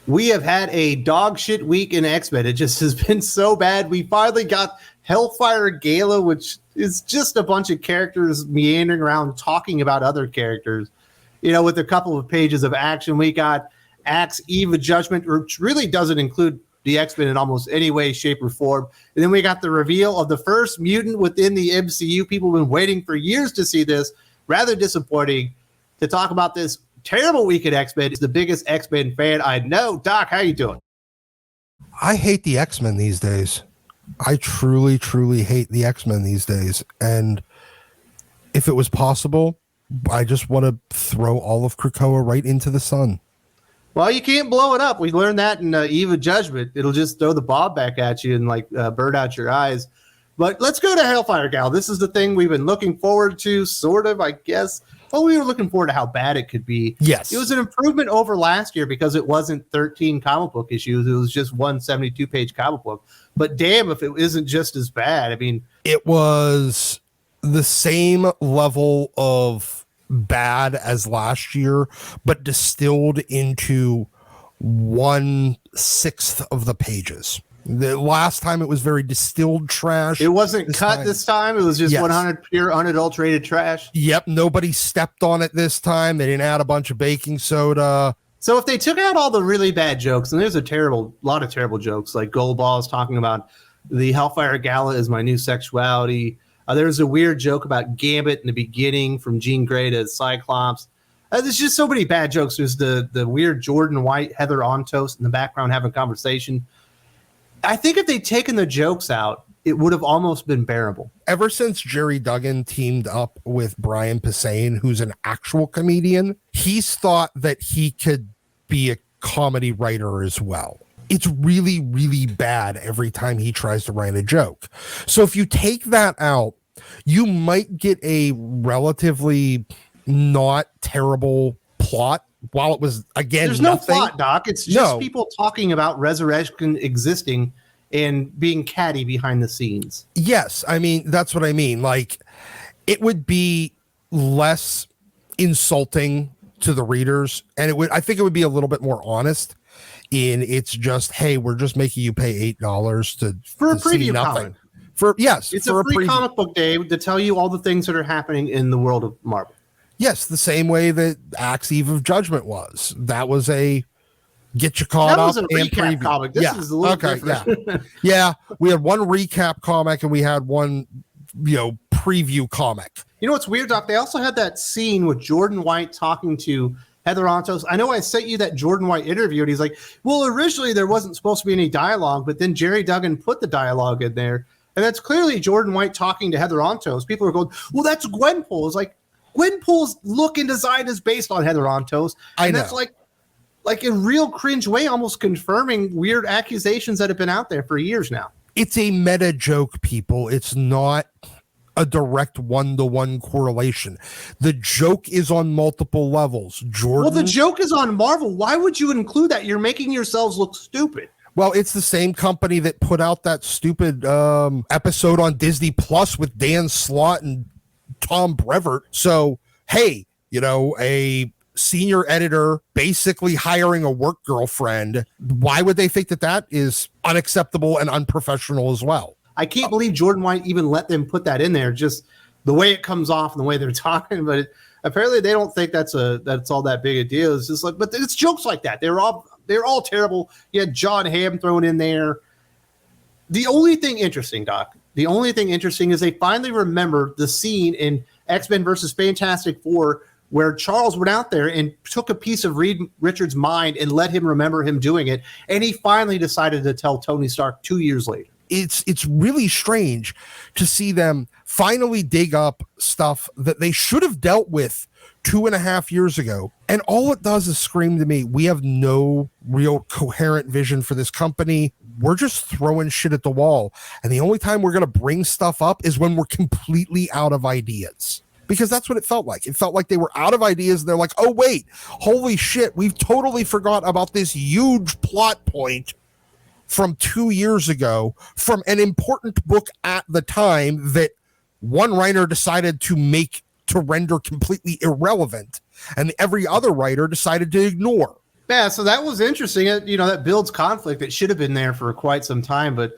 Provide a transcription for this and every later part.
We have had a dog shit week in X-Men. It just has been so bad. We finally got Hellfire Gala, which is just a bunch of characters meandering around talking about other characters. You know, with a couple of pages of action. We got X-E Judgement, which really doesn't include the X-Men in almost any way, shape, or form. And then we got the reveal of the first mutant within the MCU. People have been waiting for years to see this. Rather disappointing. To talk about this terrible week at X-Men is the biggest X-Men fan I know. Doc, how you doing? I hate the X-Men these days. I truly, truly hate the X-Men these days. And if it was possible, I just want to throw all of Krakoa right into the sun. Well, you can't blow it up. We learned that in Eve of Judgment. It'll just throw the bomb back at you and like burn out your eyes. But let's go to Hellfire Gala. This is the thing we've been looking forward to, sort of, I guess. Well, we were looking forward to how bad it could be. Yes. It was an improvement over last year because it wasn't 13 comic book issues. It was just one 72-page comic book. But damn if it isn't just as bad. I mean, it was the same level of bad as last year, but distilled into 1/6 of the pages. The last time it was very distilled trash. It wasn't cut this time. It was just 100 pure unadulterated trash. Yep. Nobody stepped on it this time. They didn't add a bunch of baking soda. So if they took out all the really bad jokes, and there's a lot of terrible jokes, like Goldball is talking about the Hellfire Gala is my new sexuality. There's a weird joke about Gambit in the beginning from Jean Grey to Cyclops. There's just so many bad jokes. There's the weird Jordan White, Heather Ontos in the background having a conversation. I think if they'd taken the jokes out, it would have almost been bearable. Ever since Jerry Duggan teamed up with Brian Posehn, who's an actual comedian, he's thought that he could be a comedy writer as well. It's really, really bad every time he tries to write a joke. So if you take that out, you might get a relatively not terrible plot. While it was, again, there's nothing. No plot, Doc. It's just people talking about resurrection existing and being catty behind the scenes. Yes, I mean, that's what I mean. Like, it would be less insulting to the readers, and I think it would be a little bit more honest in it's just, hey, we're just making you pay $8 for a preview comic. It's for a free comic book day to tell you all the things that are happening in the world of Marvel. Yes, the same way that X-E of Judgment was. That was a get you caught up. That was a recap comic. This is a little different. Yeah. We had one recap comic and we had one, preview comic. You know what's weird, Doc? They also had that scene with Jordan White talking to Heather Ontos. I know I sent you that Jordan White interview, and he's like, well, originally there wasn't supposed to be any dialogue, but then Jerry Duggan put the dialogue in there. And that's clearly Jordan White talking to Heather Ontos. People are going, well, that's Gwenpool. It's like, Gwenpool's look and design is based on Heather Ontos. And that's like a real cringe way, almost confirming weird accusations that have been out there for years now. It's a meta joke, people. It's not a direct one-to-one correlation. The joke is on multiple levels. Well, the joke is on Marvel. Why would you include that? You're making yourselves look stupid. Well, it's the same company that put out that stupid episode on Disney Plus with Dan Slott and Tom Brevoort. So, hey, a senior editor basically hiring a work girlfriend. Why would they think that is unacceptable and unprofessional as well? I can't believe Jordan White even let them put that in there. Just the way it comes off and the way they're talking. But apparently they don't think that's all that big a deal. It's just like, but it's jokes like that. They're all terrible. You had John Hamm thrown in there. The only thing interesting, Doc, is they finally remembered the scene in X-Men versus Fantastic Four where Charles went out there and took a piece of Reed Richards' mind and let him remember him doing it. And he finally decided to tell Tony Stark 2 years later. It's really strange to see them finally dig up stuff that they should have dealt with 2.5 years ago. And all it does is scream to me, we have no real coherent vision for this company. We're just throwing shit at the wall. And the only time we're going to bring stuff up is when we're completely out of ideas. Because that's what it felt like. It felt like they were out of ideas. And they're like, oh, wait, holy shit. We've totally forgot about this huge plot point from 2 years ago from an important book at the time that one writer decided to render completely irrelevant and every other writer decided to ignore. Yeah, so that was interesting. That builds conflict that should have been there for quite some time. But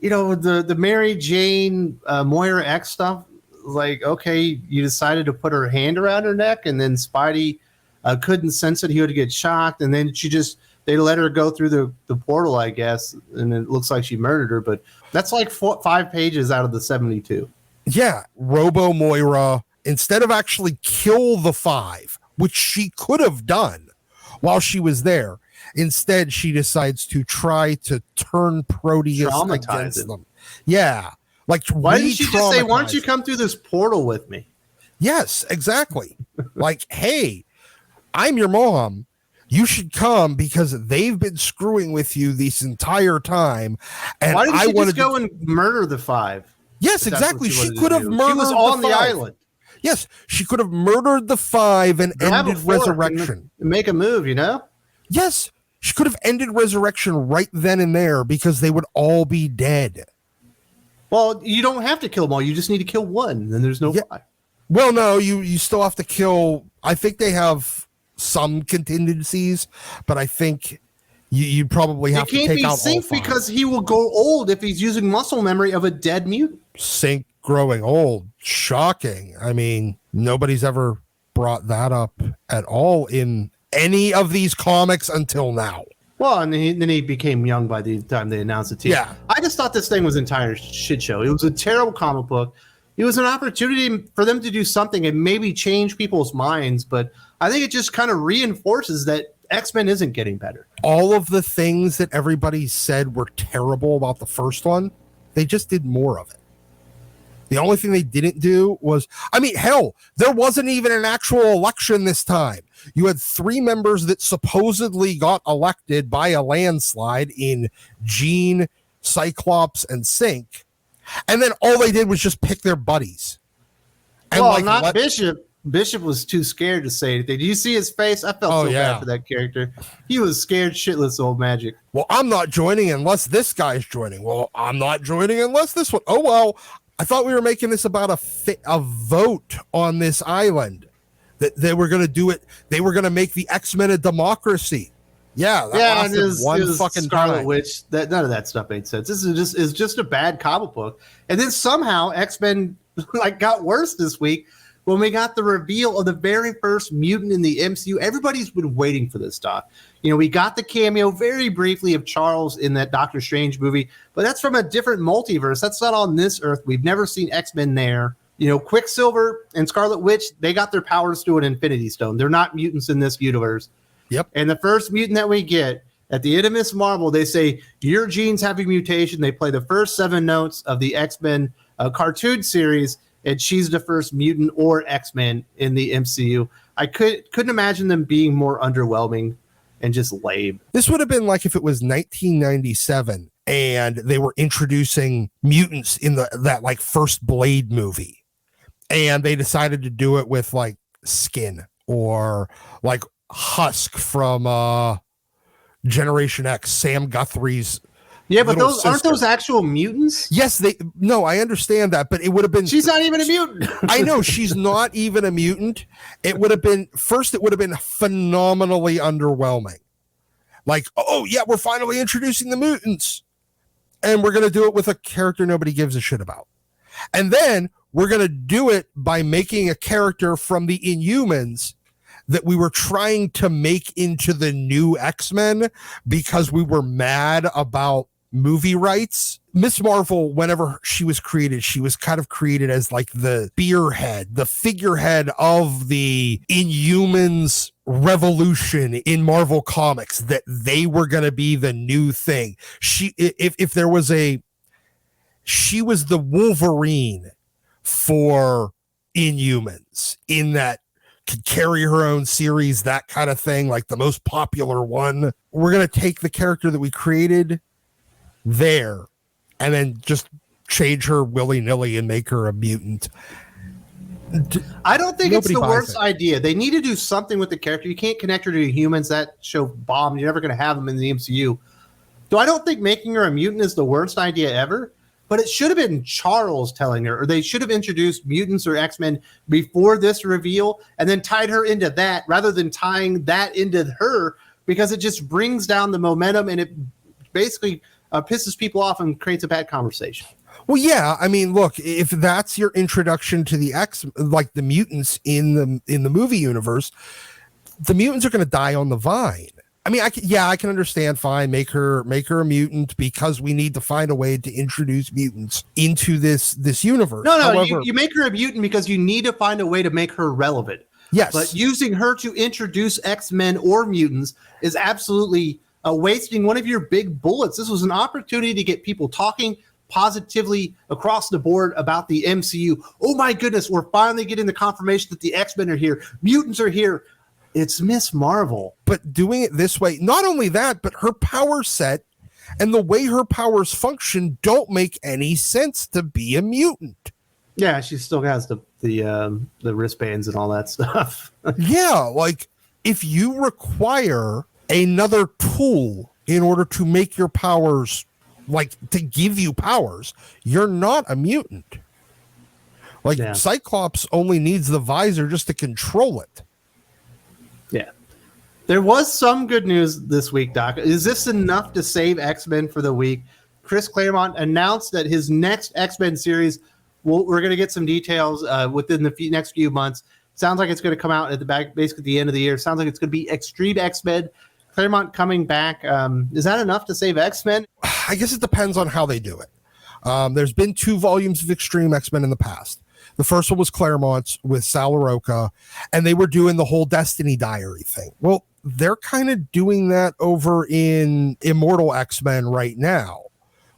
the Mary Jane Moira X stuff, like, okay, you decided to put her hand around her neck, and then Spidey couldn't sense it. He would get shocked, and then they let her go through the portal, I guess, and it looks like she murdered her. But that's like 5 pages out of the 72. Yeah, Robo Moira, instead of actually kill the 5, which she could have done while she was there, instead she decides to try to turn Proteus against them. Yeah. Like, why didn't she just say, why don't you come through this portal with me? Yes, exactly. Like, hey, I'm your mom. You should come because they've been screwing with you this entire time. And why didn't she just go and murder the 5? Yes, exactly. She could have murdered. She was on the island. Yes, she could have murdered the 5 and ended Resurrection. Make a move, Yes, she could have ended Resurrection right then and there because they would all be dead. Well, you don't have to kill them all. You just need to kill one. Then there's no 5. Well, no, you still have to kill. I think they have some contingencies, but I think you probably have to take out all 5. Sync because he will go old if he's using muscle memory of a dead mutant. Sync growing old. Shocking. I mean, nobody's ever brought that up at all in any of these comics until now. Well, and then he became young by the time they announced it. Yeah. I just thought this thing was an entire shit show. It was a terrible comic book. It was an opportunity for them to do something and maybe change people's minds, but I think it just kind of reinforces that X-Men isn't getting better. All of the things that everybody said were terrible about the first one, they just did more of it. The only thing they didn't do was, hell, there wasn't even an actual election this time. You had 3 members that supposedly got elected by a landslide in Jean, Cyclops, and Sync. And then all they did was just pick their buddies. And not Bishop. Bishop was too scared to say anything. Do you see his face? I felt bad for that character. He was scared shitless, old Magic. Well, I'm not joining unless this guy's joining. Well, I'm not joining unless this one. Oh, well, I thought we were making this about a vote on this island. That they were going to do it. They were going to make the X-Men a democracy. Yeah, that lasted one fucking Scarlet time. Witch. None of that stuff made sense. This is just a bad comic book. And then somehow X-Men got worse this week when we got the reveal of the very first mutant in the MCU. Everybody's been waiting for this, Doc. We got the cameo very briefly of Charles in that Doctor Strange movie, but that's from a different multiverse. That's not on this Earth. We've never seen X-Men there. Quicksilver and Scarlet Witch, they got their powers through an Infinity Stone. They're not mutants in this universe. Yep. And the first mutant that we get at the end of Miss Marvel, they say your genes have a mutation. They play the first 7 notes of the X-Men cartoon series, and she's the first mutant or X-Men in the MCU. I couldn't imagine them being more underwhelming and just lame. This would have been like if it was 1997 and they were introducing mutants in that like first Blade movie. And they decided to do it with like Skin or like Husk from Generation X, Sam Guthrie's. Yeah, but aren't those actual mutants? Yes, I understand that, but it would have been. She's not even a mutant. I know she's not even a mutant. It would have been phenomenally underwhelming. Like, oh yeah, we're finally introducing the mutants, and we're gonna do it with a character nobody gives a shit about, and then we're going to do it by making a character from the Inhumans that we were trying to make into the new X-Men because we were mad about movie rights. Miss Marvel, whenever she was created, she was kind of created as like the spearhead, the figurehead of the Inhumans revolution in Marvel Comics, that they were going to be the new thing. She was the Wolverine for Inhumans, in that could carry her own series, that kind of thing, like the most popular one. We're going to take the character that we created there and then just change her willy-nilly and make her a mutant. I don't think it's the worst idea. They need to do something with the character. You can't connect her to humans. That show bombed. You're never going to have them in the MCU. So I don't think making her a mutant is the worst idea ever. But it should have been Charles telling her, or they should have introduced mutants or X-Men before this reveal and then tied her into that rather than tying that into her, because it just brings down the momentum and it basically pisses people off and creates a bad conversation. Well, yeah, I mean, look, if that's your introduction to the like the mutants in the movie universe, the mutants are going to die on the vine. I mean, I can understand. Fine, make her a mutant because we need to find a way to introduce mutants into this universe. No, However, you make her a mutant because you need to find a way to make her relevant. Yes, but using her to introduce X-Men or mutants is absolutely wasting one of your big bullets. This was an opportunity to get people talking positively across the board about the MCU. Oh my goodness, we're finally getting the confirmation that the X-Men are here. Mutants are here. It's Miss Marvel. But doing it this way, not only that, but her power set and the way her powers function don't make any sense to be a mutant. Yeah, she still has the wristbands and all that stuff. Yeah, like if you require another tool in order to make your powers, like to give you powers, you're not a mutant. Like Cyclops only needs the visor just to control it. Yeah. There was some good news this week, Doc. Is this enough to save X-Men for the week? Chris Claremont announced that his next X-Men series, we're going to get some details within the next few months. Sounds like it's going to come out at basically the end of the year. Sounds like it's going to be X-treme X-Men. Claremont coming back. Is that enough to save X-Men? I guess it depends on how they do it. There's been 2 volumes of X-treme X-Men in the past. The first one was Claremont's with Sal LaRocca, and they were doing the whole Destiny Diary thing. Well, they're kind of doing that over in Immortal X-Men right now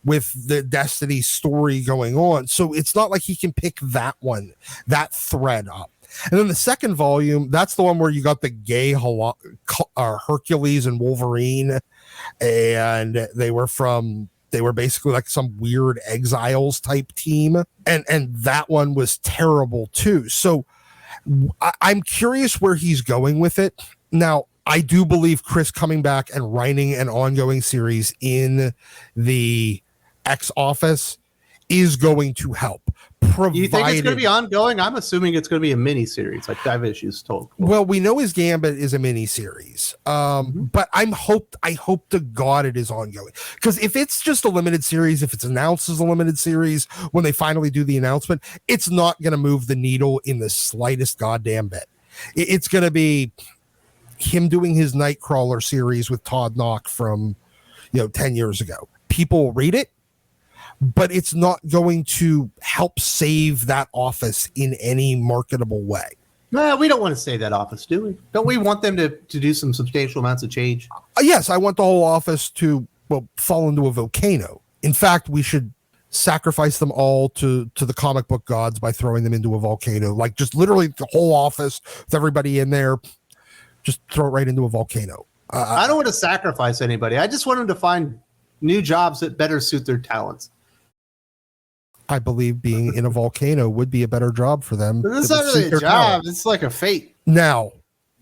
with the Destiny story going on. So it's not like he can pick that thread up. And then the second volume, that's the one where you got the gay Hercules and Wolverine, and they were basically like some weird exiles type team. And that one was terrible too. So I'm curious where he's going with it. Now, I do believe Chris coming back and writing an ongoing series in the X office is going to help. You think it's going to be ongoing? I'm assuming it's going to be a mini series, like 5 issues total. Well, we know his Gambit is a mini series, but I hope to God it is ongoing. Because if it's just a limited series, if it's announced as a limited series when they finally do the announcement, it's not going to move the needle in the slightest goddamn bit. It's going to be him doing his Nightcrawler series with Todd Knock from 10 years ago. People will read it, but it's not going to help save that office in any marketable way. No, we don't want to save that office, do we? Don't we want them to do some substantial amounts of change? Yes, I want the whole office to fall into a volcano. In fact, we should sacrifice them all to the comic book gods by throwing them into a volcano. Like just literally the whole office with everybody in there, just throw it right into a volcano. I don't want to sacrifice anybody. I just want them to find new jobs that better suit their talents. I believe being in a volcano would be a better job for them. It's not really a job. Talent. It's like a fate. Now,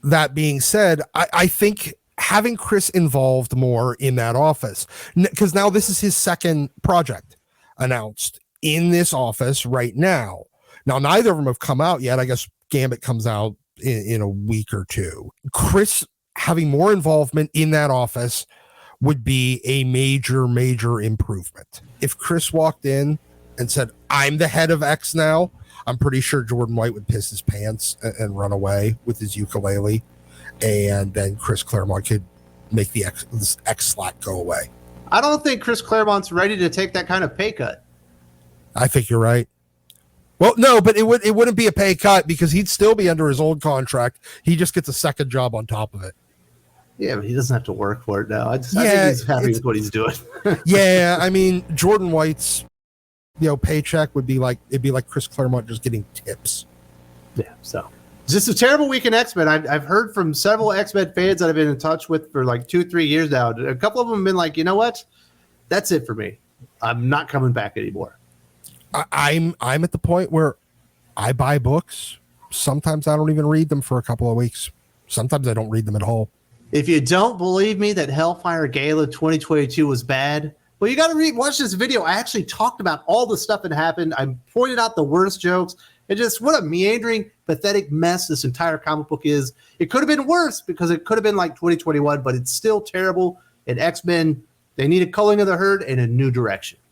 that being said, I think having Chris involved more in that office, because now this is his second project announced in this office right now. Now, neither of them have come out yet. I guess Gambit comes out in a week or two. Chris having more involvement in that office would be a major, major improvement. If Chris walked in and said, I'm the head of X now, I'm pretty sure Jordan White would piss his pants and run away with his ukulele. And then Chris Claremont could make the X slack go away. I don't think Chris Claremont's ready to take that kind of pay cut. I think you're right. Well, no, but it wouldn't be a pay cut because he'd still be under his old contract. He just gets a second job on top of it. Yeah, but he doesn't have to work for it now. I think he's happy with what he's doing. Yeah, I mean, Jordan White's paycheck would be like Chris Claremont just getting tips. Yeah, so it's just a terrible week in X-Men. I've heard from several X-Men fans that I've been in touch with for like 2-3 years now. A couple of them have been like, you know what? That's it for me. I'm not coming back anymore. I'm at the point where I buy books. Sometimes I don't even read them for a couple of weeks. Sometimes I don't read them at all. If you don't believe me that Hellfire Gala 2022 was bad, well, you got to watch this video. I actually talked about all the stuff that happened. I pointed out the worst jokes and just what a meandering, pathetic mess this entire comic book is. It could have been worse because it could have been like 2021, but it's still terrible. And X-Men, they need a culling of the herd and a new direction.